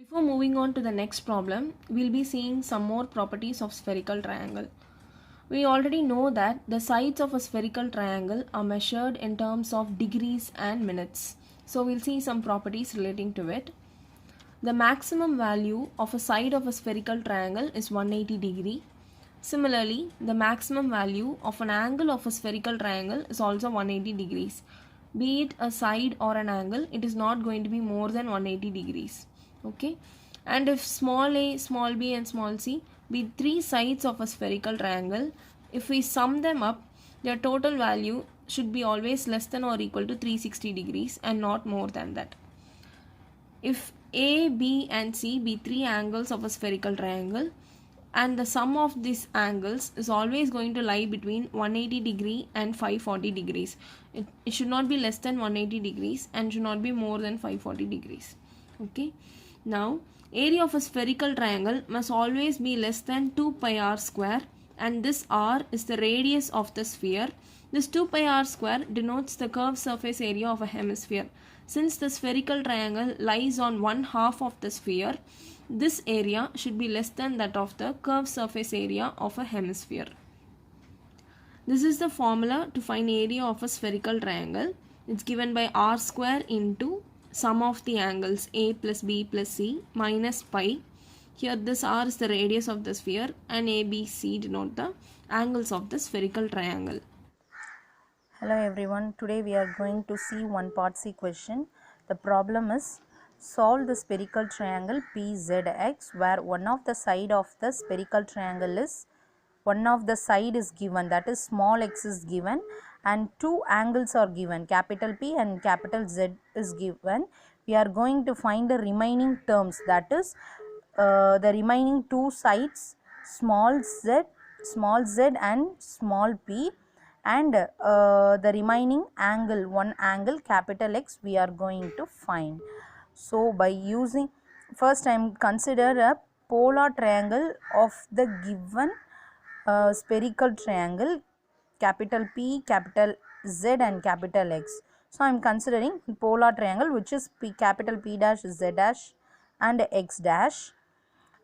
Before moving on to the next problem, we'll be seeing some more properties of spherical triangle. We already know that the sides of a spherical triangle are measured in terms of degrees and minutes. So we'll see some properties relating to it. The maximum value of a side of a spherical triangle is 180 degree. Similarly, the maximum value of an angle of a spherical triangle is also 180 degrees. Be it a side or an angle, it is not going to be more than 180 degrees. Okay, and if small a, small b and small c be three sides of a spherical triangle, if we sum them up, their total value should be always less than or equal to 360 degrees and not more than that. If A, B and C be three angles of a spherical triangle and the sum of these angles is always going to lie between 180 degree and 540 degrees. It should not be less than 180 degrees and should not be more than 540 degrees. Okay. Now, area of a spherical triangle must always be less than 2 pi r square, and this r is the radius of the sphere. This 2 pi r square denotes the curved surface area of a hemisphere. Since the spherical triangle lies on one half of the sphere, this area should be less than that of the curved surface area of a hemisphere. This is the formula to find area of a spherical triangle. It's given by r square into sum of the angles a plus b plus c minus pi. Here this r is the radius of the sphere and a, b, c denote the angles of the spherical triangle. Hello everyone, today we are going to see one part C question. The problem is solve the spherical triangle PZX where one of the side of the spherical triangle is given, that is small x is given, and two angles are given, capital P and capital Z is given. We are going to find the remaining terms, that is the remaining two sides small z and small p, and the remaining angle, one angle capital X we are going to find. So by using, first I am consider a polar triangle of the given spherical triangle capital P, capital Z and capital X. So I am considering polar triangle which is P, capital P dash, Z dash and X dash,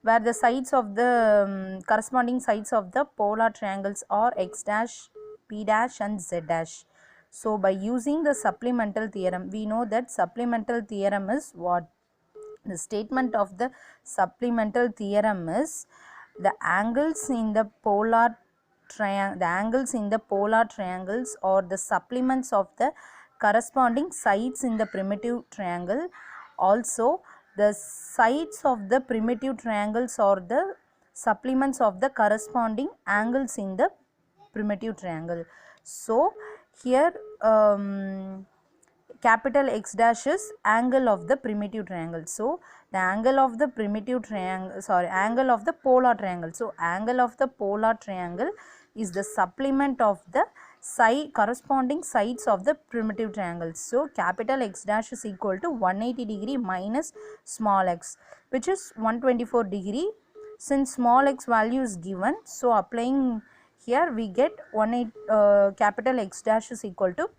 where the sides of the corresponding sides of the polar triangles are x dash, p dash and z dash. So by using the supplemental theorem, we know that supplemental theorem is what? The statement of the supplemental theorem is the angles in the polar triangles or the supplements of the corresponding sides in the primitive triangle. Also, the sides of the primitive triangles or the supplements of the corresponding angles in the primitive triangle. So here capital X dash is angle of the primitive triangle. So the angle of the angle of the polar triangle. So angle of the polar triangle is the supplement of the corresponding sides of the primitive triangle. So capital X dash is equal to 180 degree minus small x, which is 124 degree. Since small x value is given, so applying here we get capital X dash is equal to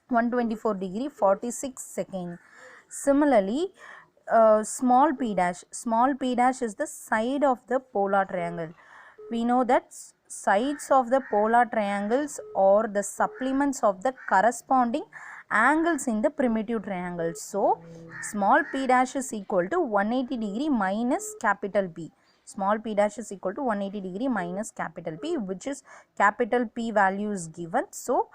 124 degree 46 second. Similarly, small p dash is the side of the polar triangle. We know that sides of the polar triangles or the supplements of the corresponding angles in the primitive triangle. So small p dash is equal to 180 degree minus capital P. Small p dash is equal to 180 degree minus capital P, which is capital P value is given. So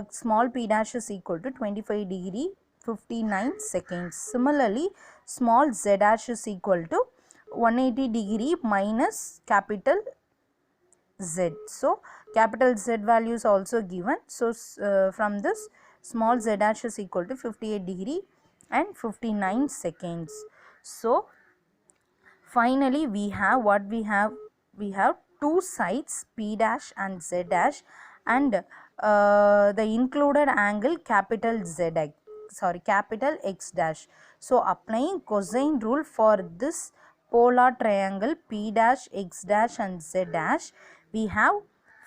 small p dash is equal to 25 degree 59 seconds. Similarly, small z dash is equal to 180 degree minus capital Z. So capital Z value is also given. So from this, small z dash is equal to 58 degree and 59 seconds. So finally we have what we have? We have two sides P dash and Z dash, and the included angle capital capital X dash. So applying cosine rule for this polar triangle P dash, X dash and Z dash, we have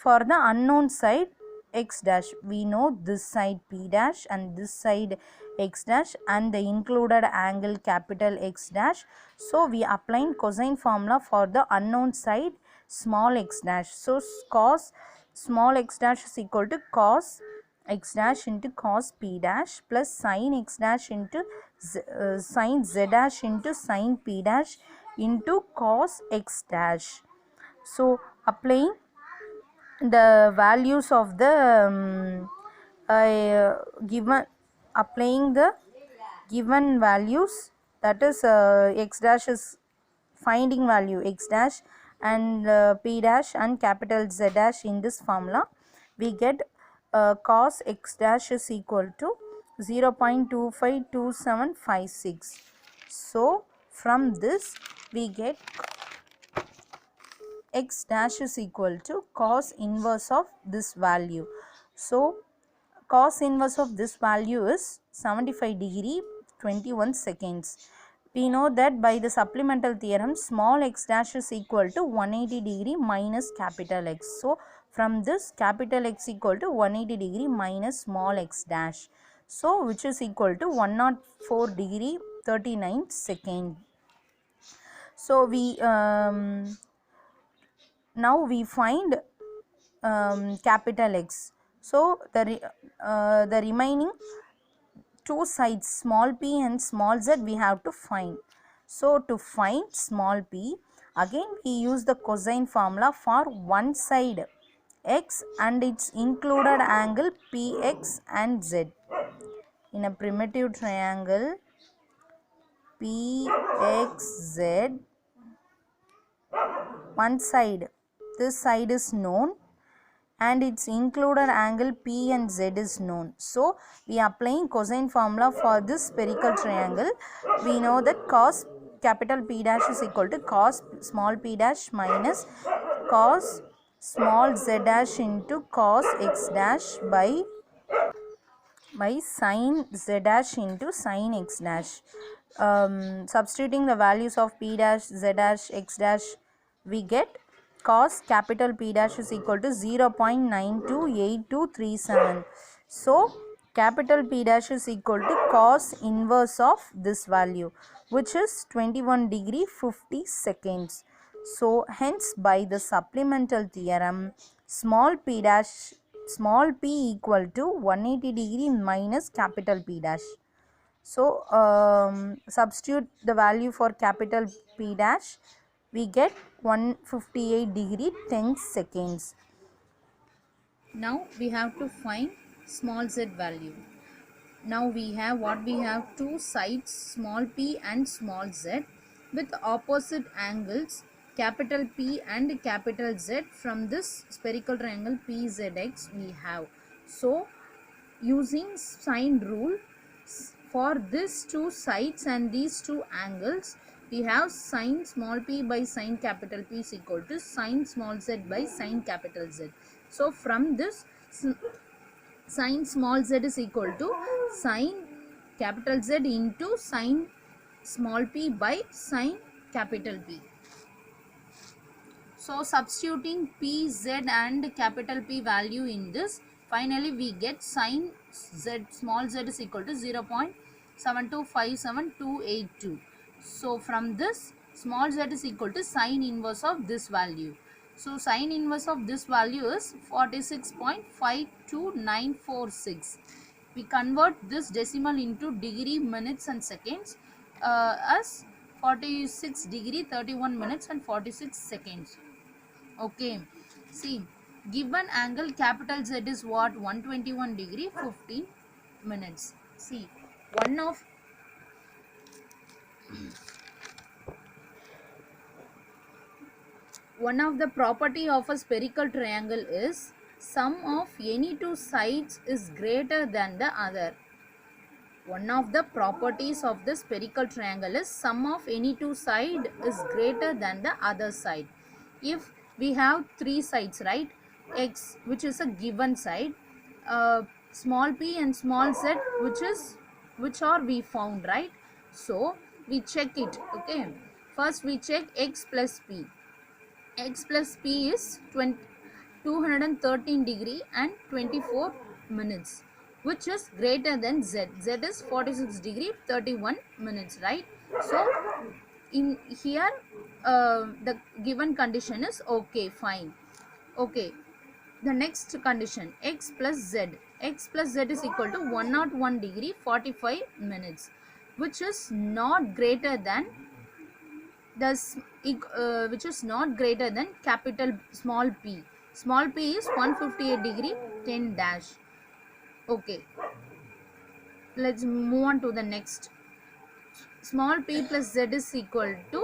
for the unknown side X dash, we know this side P dash and this side x dash and the included angle capital X dash. So we applying cosine formula for the unknown side small x dash. So cos small x dash is equal to cos x dash into cos p dash plus sin x dash into sin z dash into sin p dash into cos x dash. So applying the values of the given, applying the given values, that is x dash is finding value x dash and p dash and capital Z dash in this formula, we get cos x dash is equal to 0.252756. So from this we get x dash is equal to cos inverse of this value. So cos inverse of this value is 75 degree 21 seconds. We know that by the supplemental theorem small x dash is equal to 180 degree minus capital X. So from this capital X equal to 180 degree minus small x dash. So which is equal to 104 degree 39 second. So we now we find capital X. So the remaining two sides small p and small z we have to find. So to find small p, again we use the cosine formula for one side x and its included angle px and z. In a primitive triangle pxz, one side, this side is known and its included angle P and Z is known. So we are applying cosine formula for this spherical triangle. We know that cos capital P dash is equal to cos small p dash minus cos small z dash into cos x dash by sin z dash into sin x dash. Substituting the values of p dash, z dash, x dash, we get cos capital P dash is equal to 0.928237. So capital P dash is equal to cos inverse of this value, which is 21 degree 50 seconds. So hence by the supplemental theorem small p equal to 180 degree minus capital P dash. So substitute the value for capital P dash, we get 158 degree 10 seconds. Now we have to find small z value. Now we have two sides small p and small z with opposite angles capital P and capital Z from this spherical triangle PZX we have. So using sine rule for these two sides and these two angles, we have sin small p by sin capital P is equal to sin small z by sin capital Z. So from this sin small z is equal to sin capital Z into sin small p by sin capital P. So substituting p, z and capital P value in this, finally we get sin z small z is equal to 0.7257282. So from this small z is equal to sin inverse of this value. So sin inverse of this value is 46.52946. We convert this decimal into degree, minutes and seconds as 46 degree 31 minutes and 46 seconds. Okay, see, given angle capital Z is what? 121 degree 15 minutes. See, one of the property of a spherical triangle is sum of any two sides is greater than the other. One of the properties of the spherical triangle is sum of any two side is greater than the other side. If we have three sides, right? X, which is a given side, small p and small z, which are we found, right? So we check it. Okay, first we check x plus p. X plus p is 213 degree and 24 minutes, which is greater than z. Z is 46 degree 31 minutes, right? So in here the given condition is okay, fine. Okay, the next condition, x plus z. X plus z is equal to 101 degree 45 minutes, which is not greater than which is not greater than capital small p. Small p is 158 degree 10 dash. Okay, let's move on to the next. Small p plus z is equal to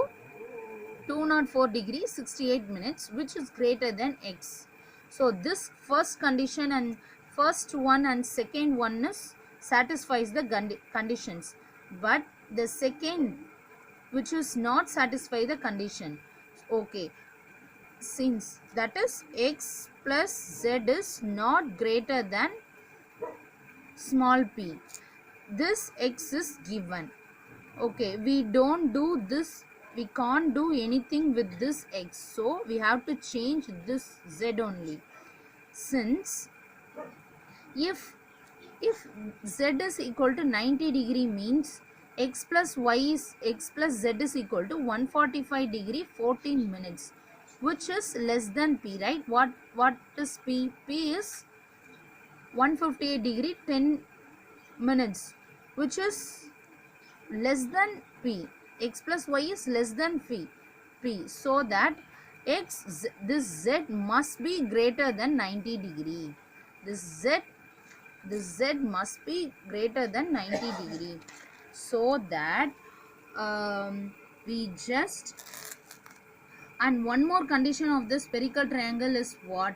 204 degree 68 minutes, which is greater than x. So this first condition and first one and second one is satisfies the conditions, but the second, which is not satisfy the condition. Okay, since that is x plus z is not greater than small p, this x is given. Okay, we don't do this, we can't do anything with this x, so we have to change this z only. Since if z is equal to 90 degree means x plus z is equal to 145 degree 14 minutes, which is less than p, right? What is p? P is 158 degree 10 minutes, which is less than p. X plus y is less than p. So that this z must be greater than 90 degree. This z must be greater than 90 degree. So that we just, and one more condition of the spherical triangle is what?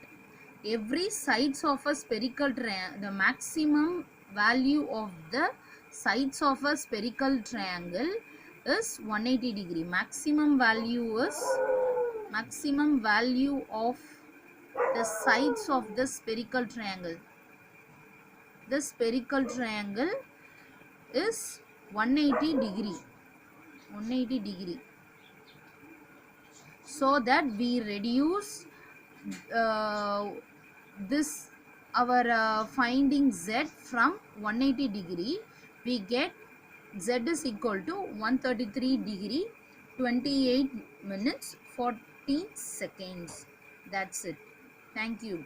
Every sides of a spherical triangle, the maximum value of the sides of a spherical triangle is 180 degree. Maximum value of the sides of the spherical triangle. The spherical triangle is 180 degree. 180 degree. So that we reduce this our finding z from 180 degree, we get z is equal to 133 degree 28 minutes 14 seconds. That's it. Thank you.